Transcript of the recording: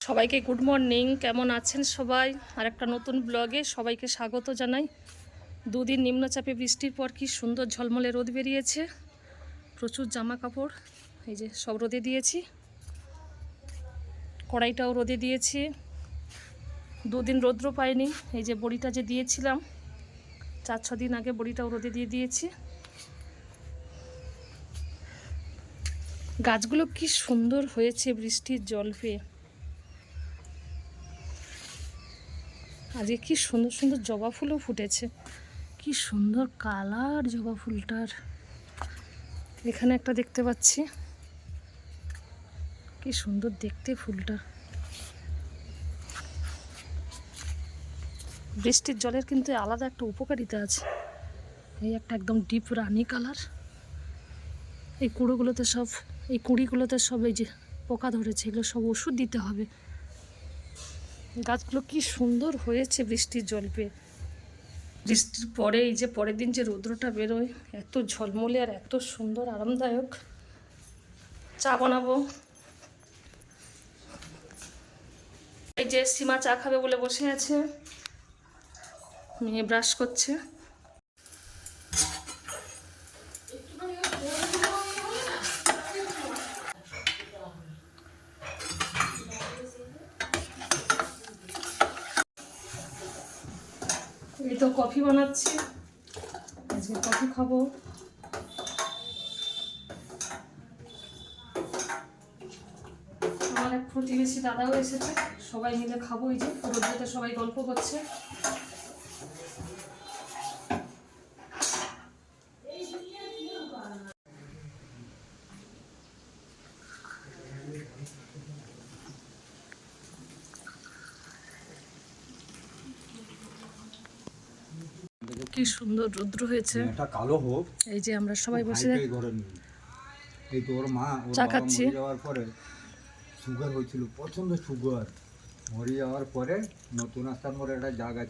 সবাইকে good morning. কেমন আছেন সবাই? আর একটা নতুন ব্লগে সবাইকে স্বাগত জানাই। দুদিন নিম্নচাপে বৃষ্টির পর কি সুন্দর ঝলমলে রোদ বেরিয়েছে। প্রচুর জামা কাপড় এই যে সব রোদে দিয়েছি, কড়াইটাও রোদে দিয়েছি। দুদিন রৌদ্র পাইনি। এই যে বড়িটা যে দিয়েছিলাম 4-6 দিন আগে, বড়িটাও রোদে দিয়ে দিয়েছি। গাছগুলো কি সুন্দর হয়েছে বৃষ্টির জল পেয়ে। আজকে কি সুন্দর সুন্দর জবা ফুলও ফুটেছে। কি সুন্দর কালার জবা ফুলটার। এখানে একটা দেখতে পাচ্ছি, কি সুন্দর দেখতে ফুলটা। বৃষ্টির জলের কিন্তু আলাদা একটা উপকারিতা আছে। এই একটা একদম ডিপ রানি কালার। এই কুঁড়িগুলোতে সব এই যে পোকা ধরেছে, এগুলো সব ওষুধ দিতে হবে। গাছগুলো কি সুন্দর হয়েছে বৃষ্টির জল পেয়ে। বৃষ্টির পরে এই যে পরের দিন যে রৌদ্রটা বেরোয়, এত ঝলমলে আর এত সুন্দর আরামদায়ক। চা বানাবো। এই যে সীমা চা খাবে বলে বসে আছে, মেয়ে ব্রাশ করছে। এই তো কফি বানাচ্ছি, আজকে কফি খাবো। আমার এক প্রতিবেশী দাদাও এসেছে, সবাই মিলে খাবো। এই যে রোদ্রুতে সবাই গল্প করছে। কি সুন্দর রৌদ্র হয়েছে। এটা কালো হোক, এই যে আমরা সবাই বসে এই তোর মা চা খাচ্ছি। মরে যাওয়ার পরে সুগার হয়েছিল, প্রচন্ড সুগার। মরে যাওয়ার পরে নতুন রাস্তার মোড়ে একটা জায়গা আছে,